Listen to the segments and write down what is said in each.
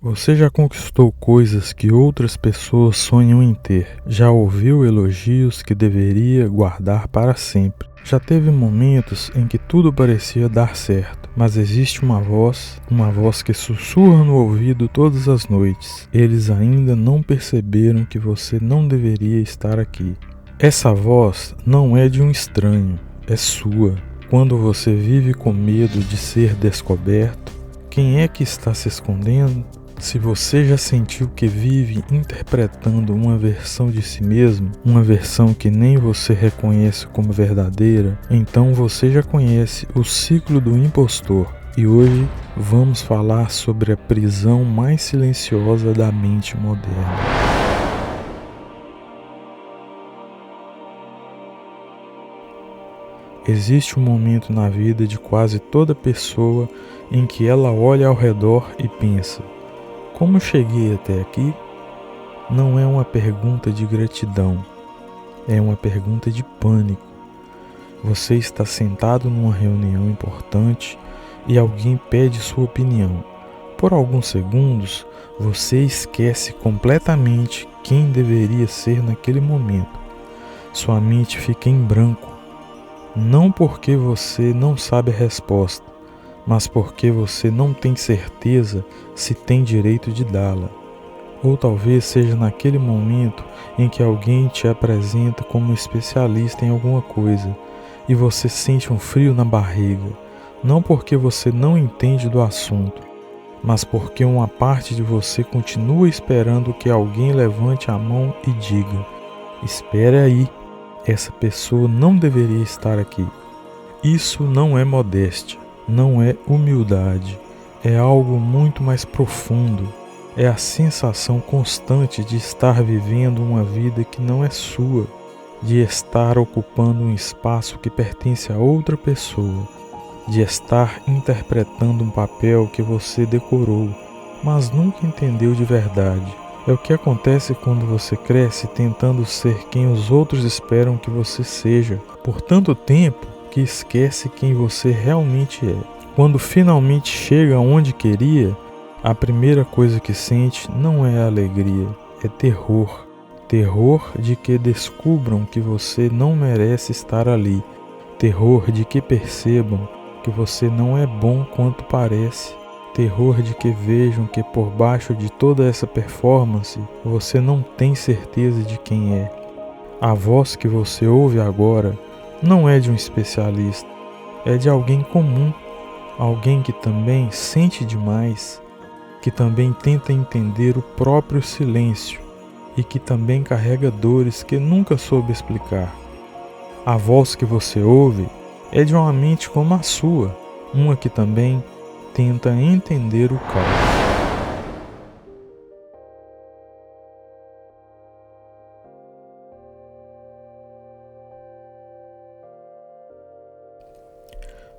Você já conquistou coisas que outras pessoas sonham em ter? Já ouviu elogios que deveria guardar para sempre? Já teve momentos em que tudo parecia dar certo, mas existe uma voz que sussurra no ouvido todas as noites. Eles ainda não perceberam que você não deveria estar aqui. Essa voz não é de um estranho, é sua. Quando você vive com medo de ser descoberto, quem é que está se escondendo? Se você já sentiu que vive interpretando uma versão de si mesmo, uma versão que nem você reconhece como verdadeira, então você já conhece o ciclo do impostor. E hoje vamos falar sobre a prisão mais silenciosa da mente moderna. Existe um momento na vida de quase toda pessoa em que ela olha ao redor e pensa: como cheguei até aqui? Não é uma pergunta de gratidão, é uma pergunta de pânico. Você está sentado numa reunião importante e alguém pede sua opinião. Por alguns segundos, você esquece completamente quem deveria ser naquele momento. Sua mente fica em branco. Não porque você não sabe a resposta, mas porque você não tem certeza se tem direito de dá-la. Ou talvez seja naquele momento em que alguém te apresenta como especialista em alguma coisa e você sente um frio na barriga, não porque você não entende do assunto, mas porque uma parte de você continua esperando que alguém levante a mão e diga: espere aí, essa pessoa não deveria estar aqui. Isso não é modéstia. Não é humildade, é algo muito mais profundo. É a sensação constante de estar vivendo uma vida que não é sua, de estar ocupando um espaço que pertence a outra pessoa, de estar interpretando um papel que você decorou, mas nunca entendeu de verdade. É o que acontece quando você cresce tentando ser quem os outros esperam que você seja, por tanto tempo que esquece quem você realmente é. Quando finalmente chega onde queria, a primeira coisa que sente não é alegria, é terror. Terror de que descubram que você não merece estar ali. Terror de que percebam que você não é bom quanto parece. Terror de que vejam que por baixo de toda essa performance, você não tem certeza de quem é. A voz que você ouve agora não é de um especialista, é de alguém comum, alguém que também sente demais, que também tenta entender o próprio silêncio e que também carrega dores que nunca soube explicar. A voz que você ouve é de uma mente como a sua, uma que também tenta entender o caos.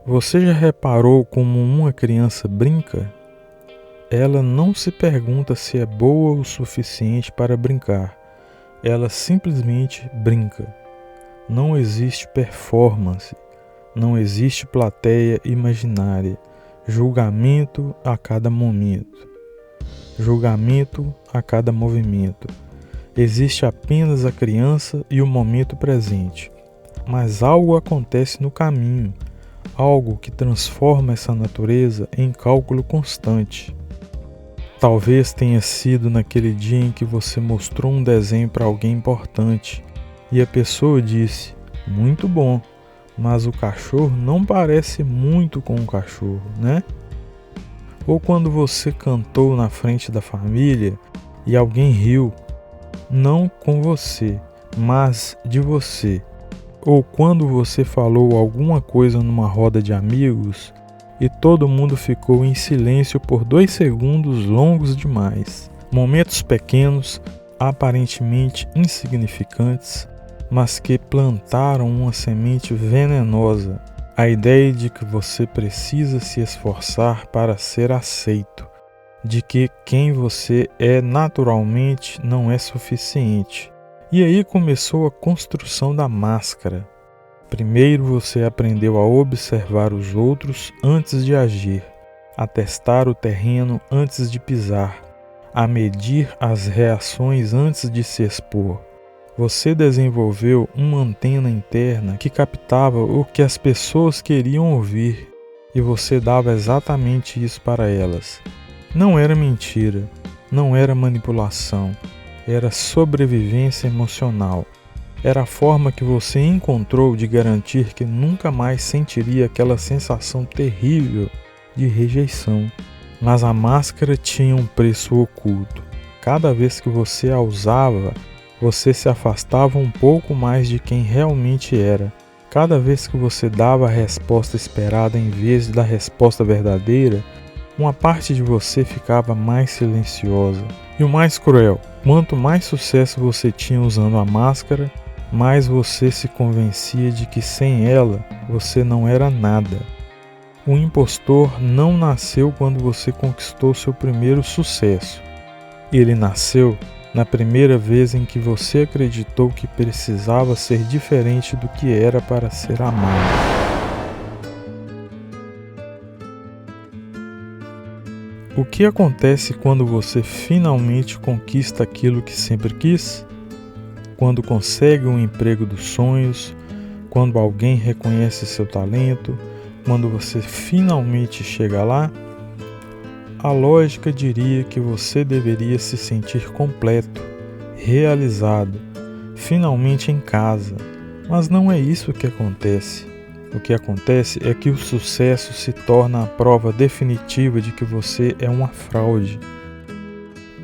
Você já reparou como uma criança brinca? Ela não se pergunta se é boa o suficiente para brincar. Ela simplesmente brinca. Não existe performance, não existe plateia imaginária, julgamento a cada momento, julgamento a cada movimento. Existe apenas a criança e o momento presente. Mas algo acontece no caminho. Algo que transforma essa natureza em cálculo constante. Talvez tenha sido naquele dia em que você mostrou um desenho para alguém importante e a pessoa disse: muito bom, mas o cachorro não parece muito com um cachorro, né? Ou quando você cantou na frente da família e alguém riu, não com você, mas de você. Ou quando você falou alguma coisa numa roda de amigos e todo mundo ficou em silêncio por 2 segundos longos demais. Momentos pequenos, aparentemente insignificantes, mas que plantaram uma semente venenosa. A ideia de que você precisa se esforçar para ser aceito, de que quem você é naturalmente não é suficiente. E aí começou a construção da máscara. Primeiro você aprendeu a observar os outros antes de agir, a testar o terreno antes de pisar, a medir as reações antes de se expor. Você desenvolveu uma antena interna que captava o que as pessoas queriam ouvir e você dava exatamente isso para elas. Não era mentira, não era manipulação, era sobrevivência emocional. Era a forma que você encontrou de garantir que nunca mais sentiria aquela sensação terrível de rejeição. Mas a máscara tinha um preço oculto. Cada vez que você a usava, você se afastava um pouco mais de quem realmente era. Cada vez que você dava a resposta esperada em vez da resposta verdadeira, uma parte de você ficava mais silenciosa. E o mais cruel, quanto mais sucesso você tinha usando a máscara, mais você se convencia de que sem ela você não era nada. O impostor não nasceu quando você conquistou seu primeiro sucesso. Ele nasceu na primeira vez em que você acreditou que precisava ser diferente do que era para ser amado. O que acontece quando você finalmente conquista aquilo que sempre quis? Quando consegue um emprego dos sonhos, quando alguém reconhece seu talento, quando você finalmente chega lá? A lógica diria que você deveria se sentir completo, realizado, finalmente em casa. Mas não é isso que acontece. O que acontece é que o sucesso se torna a prova definitiva de que você é uma fraude.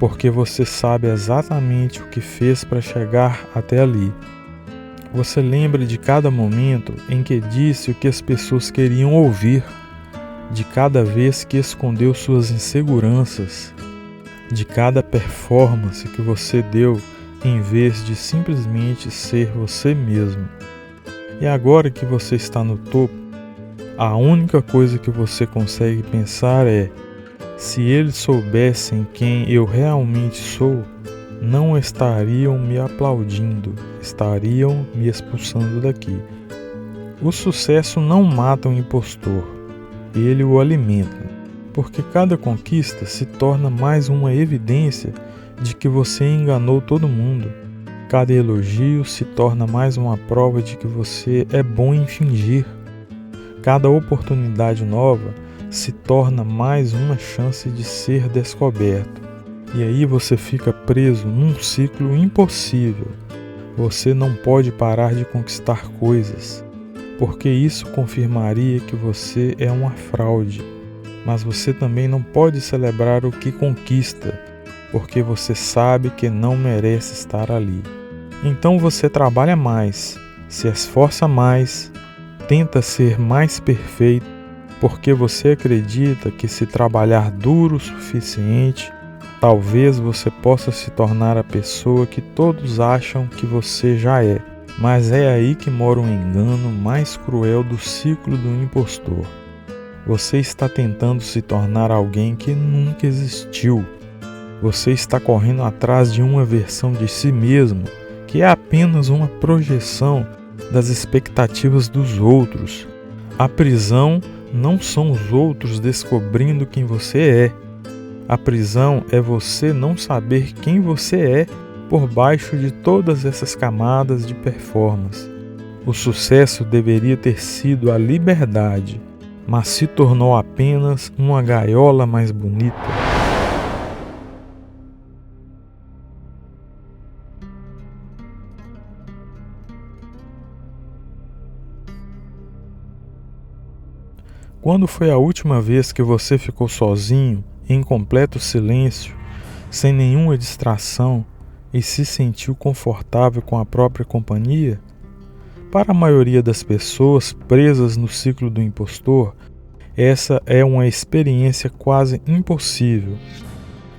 Porque você sabe exatamente o que fez para chegar até ali. Você lembra de cada momento em que disse o que as pessoas queriam ouvir, de cada vez que escondeu suas inseguranças, de cada performance que você deu em vez de simplesmente ser você mesmo. E agora que você está no topo, a única coisa que você consegue pensar é: se eles soubessem quem eu realmente sou, não estariam me aplaudindo, estariam me expulsando daqui. O sucesso não mata o impostor. Ele o alimenta, porque cada conquista se torna mais uma evidência de que você enganou todo mundo. Cada elogio se torna mais uma prova de que você é bom em fingir. Cada oportunidade nova se torna mais uma chance de ser descoberto. E aí você fica preso num ciclo impossível. Você não pode parar de conquistar coisas, porque isso confirmaria que você é uma fraude. Mas você também não pode celebrar o que conquista, porque você sabe que não merece estar ali. Então você trabalha mais, se esforça mais, tenta ser mais perfeito, porque você acredita que se trabalhar duro o suficiente, talvez você possa se tornar a pessoa que todos acham que você já é. Mas é aí que mora o engano mais cruel do ciclo do impostor. Você está tentando se tornar alguém que nunca existiu. Você está correndo atrás de uma versão de si mesmo que é apenas uma projeção das expectativas dos outros. A prisão não são os outros descobrindo quem você é. A prisão é você não saber quem você é por baixo de todas essas camadas de performance. O sucesso deveria ter sido a liberdade, mas se tornou apenas uma gaiola mais bonita. Quando foi a última vez que você ficou sozinho, em completo silêncio, sem nenhuma distração e se sentiu confortável com a própria companhia? Para a maioria das pessoas presas no ciclo do impostor, essa é uma experiência quase impossível,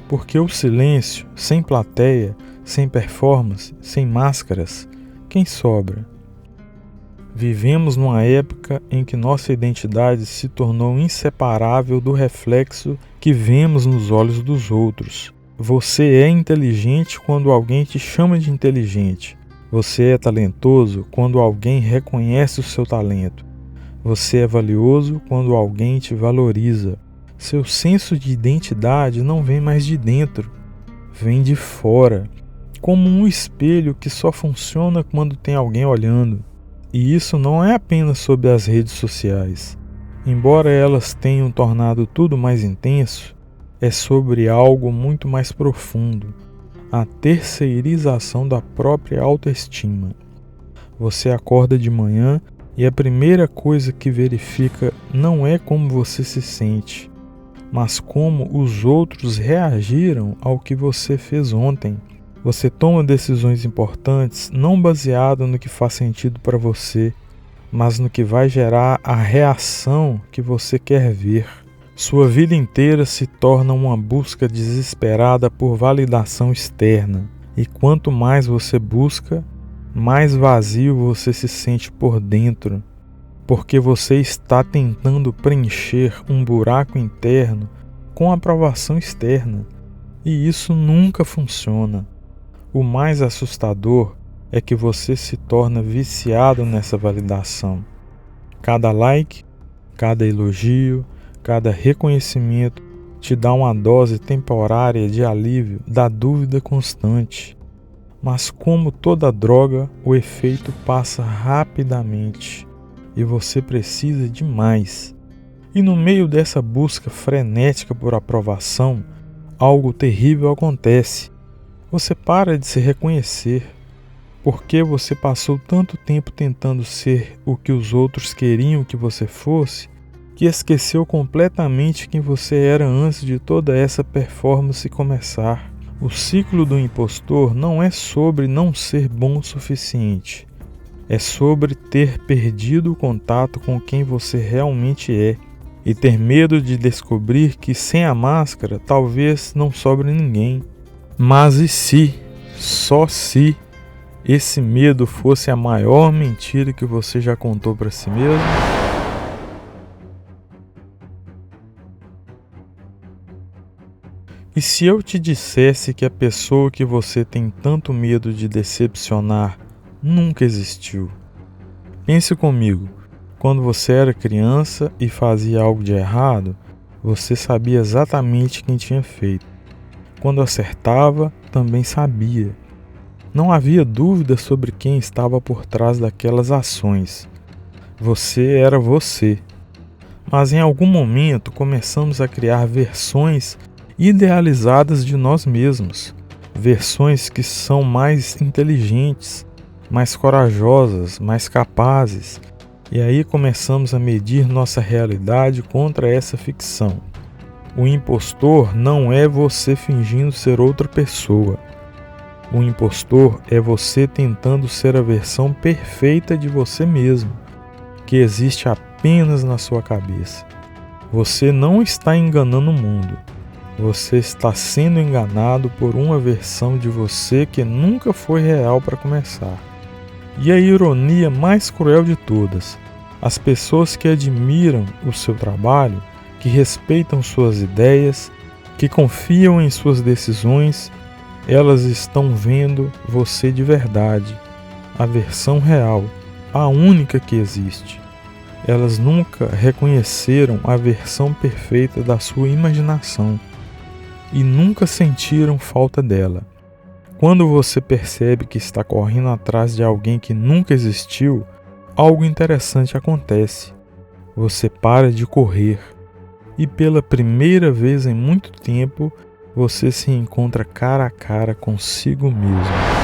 porque o silêncio, sem plateia, sem performance, sem máscaras, quem sobra? Vivemos numa época em que nossa identidade se tornou inseparável do reflexo que vemos nos olhos dos outros. Você é inteligente quando alguém te chama de inteligente. Você é talentoso quando alguém reconhece o seu talento. Você é valioso quando alguém te valoriza. Seu senso de identidade não vem mais de dentro. vem de fora, como um espelho que só funciona quando tem alguém olhando. E isso não é apenas sobre as redes sociais. Embora elas tenham tornado tudo mais intenso, é sobre algo muito mais profundo, a terceirização da própria autoestima. Você acorda de manhã e a primeira coisa que verifica não é como você se sente, mas como os outros reagiram ao que você fez ontem. Você toma decisões importantes não baseado no que faz sentido para você, mas no que vai gerar a reação que você quer ver. Sua vida inteira se torna uma busca desesperada por validação externa, e quanto mais você busca, mais vazio você se sente por dentro, porque você está tentando preencher um buraco interno com aprovação externa, e isso nunca funciona. O mais assustador é que você se torna viciado nessa validação. Cada like, cada elogio, cada reconhecimento te dá uma dose temporária de alívio da dúvida constante. Mas como toda droga, o efeito passa rapidamente e você precisa de mais. E no meio dessa busca frenética por aprovação, algo terrível acontece. Você para de se reconhecer, porque você passou tanto tempo tentando ser o que os outros queriam que você fosse, que esqueceu completamente quem você era antes de toda essa performance começar. O ciclo do impostor não é sobre não ser bom o suficiente, é sobre ter perdido o contato com quem você realmente é e ter medo de descobrir que sem a máscara talvez não sobre ninguém. Mas e se, só se, esse medo fosse a maior mentira que você já contou para si mesmo? E se eu te dissesse que a pessoa que você tem tanto medo de decepcionar nunca existiu? Pense comigo, quando você era criança e fazia algo de errado, você sabia exatamente quem tinha feito. Quando acertava, também sabia. Não havia dúvida sobre quem estava por trás daquelas ações. Você era você. Mas em algum momento começamos a criar versões idealizadas de nós mesmos. Versões que são mais inteligentes, mais corajosas, mais capazes. E aí começamos a medir nossa realidade contra essa ficção. O impostor não é você fingindo ser outra pessoa. O impostor é você tentando ser a versão perfeita de você mesmo, que existe apenas na sua cabeça. Você não está enganando o mundo. Você está sendo enganado por uma versão de você que nunca foi real para começar. E a ironia mais cruel de todas: as pessoas que admiram o seu trabalho, que respeitam suas ideias, que confiam em suas decisões, elas estão vendo você de verdade, a versão real, a única que existe. Elas nunca reconheceram a versão perfeita da sua imaginação e nunca sentiram falta dela. Quando você percebe que está correndo atrás de alguém que nunca existiu, algo interessante acontece. Você para de correr. E pela primeira vez em muito tempo, você se encontra cara a cara consigo mesmo.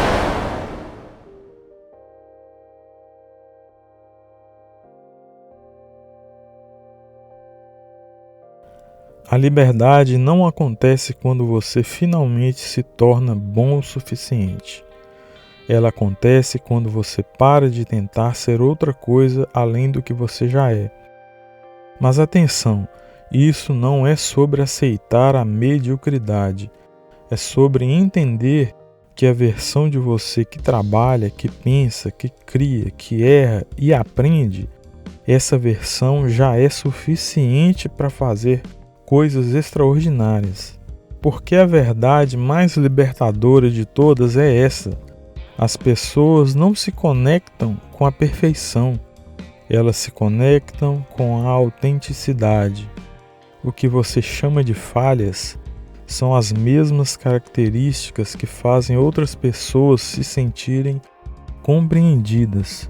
A liberdade não acontece quando você finalmente se torna bom o suficiente. Ela acontece quando você para de tentar ser outra coisa além do que você já é. Mas atenção! Isso não é sobre aceitar a mediocridade, é sobre entender que a versão de você que trabalha, que pensa, que cria, que erra e aprende, essa versão já é suficiente para fazer coisas extraordinárias. Porque a verdade mais libertadora de todas é essa: as pessoas não se conectam com a perfeição, elas se conectam com a autenticidade. O que você chama de falhas são as mesmas características que fazem outras pessoas se sentirem compreendidas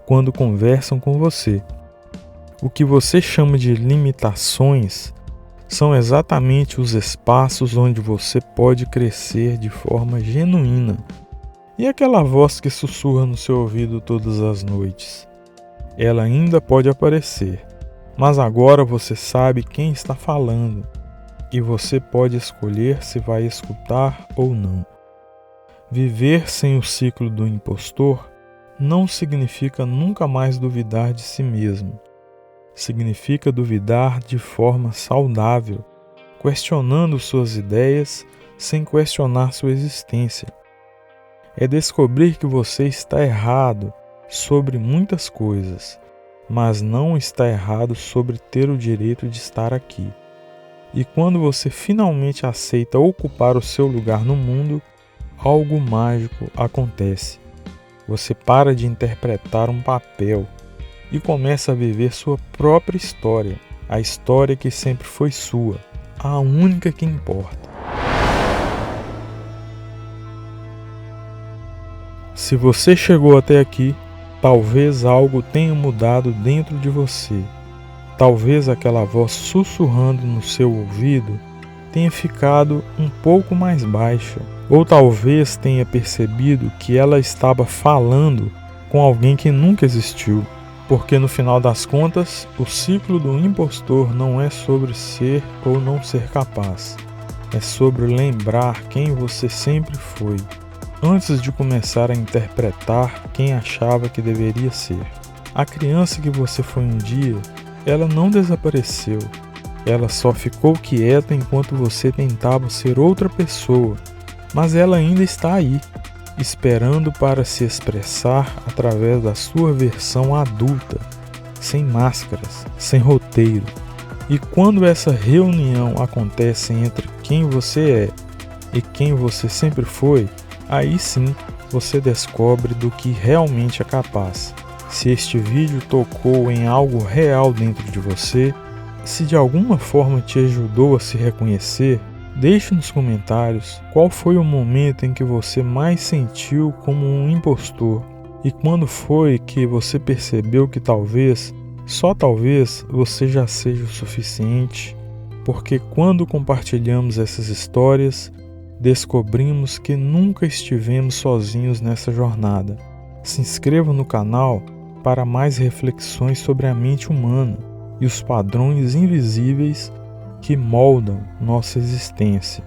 quando conversam com você. O que você chama de limitações são exatamente os espaços onde você pode crescer de forma genuína. E aquela voz que sussurra no seu ouvido todas as noites? Ela ainda pode aparecer, mas agora você sabe quem está falando e você pode escolher se vai escutar ou não. Viver sem o ciclo do impostor não significa nunca mais duvidar de si mesmo. Significa duvidar de forma saudável, questionando suas ideias sem questionar sua existência. É descobrir que você está errado sobre muitas coisas, mas não está errado sobre ter o direito de estar aqui. E quando você finalmente aceita ocupar o seu lugar no mundo, algo mágico acontece. Você para de interpretar um papel e começa a viver sua própria história, a história que sempre foi sua, a única que importa. Se você chegou até aqui, talvez algo tenha mudado dentro de você. Talvez aquela voz sussurrando no seu ouvido tenha ficado um pouco mais baixa, ou talvez tenha percebido que ela estava falando com alguém que nunca existiu, porque no final das contas, o ciclo do impostor não é sobre ser ou não ser capaz, é sobre lembrar quem você sempre foi, antes de começar a interpretar quem achava que deveria ser. A criança que você foi um dia, ela não desapareceu, ela só ficou quieta enquanto você tentava ser outra pessoa, mas ela ainda está aí, esperando para se expressar através da sua versão adulta, sem máscaras, sem roteiro. E quando essa reunião acontece entre quem você é e quem você sempre foi, aí sim você descobre do que realmente é capaz. Se este vídeo tocou em algo real dentro de você, se de alguma forma te ajudou a se reconhecer, deixe nos comentários qual foi o momento em que você mais sentiu como um impostor e quando foi que você percebeu que talvez, só talvez, você já seja o suficiente, porque quando compartilhamos essas histórias, descobrimos que nunca estivemos sozinhos nessa jornada. Se inscreva no canal para mais reflexões sobre a mente humana e os padrões invisíveis que moldam nossa existência.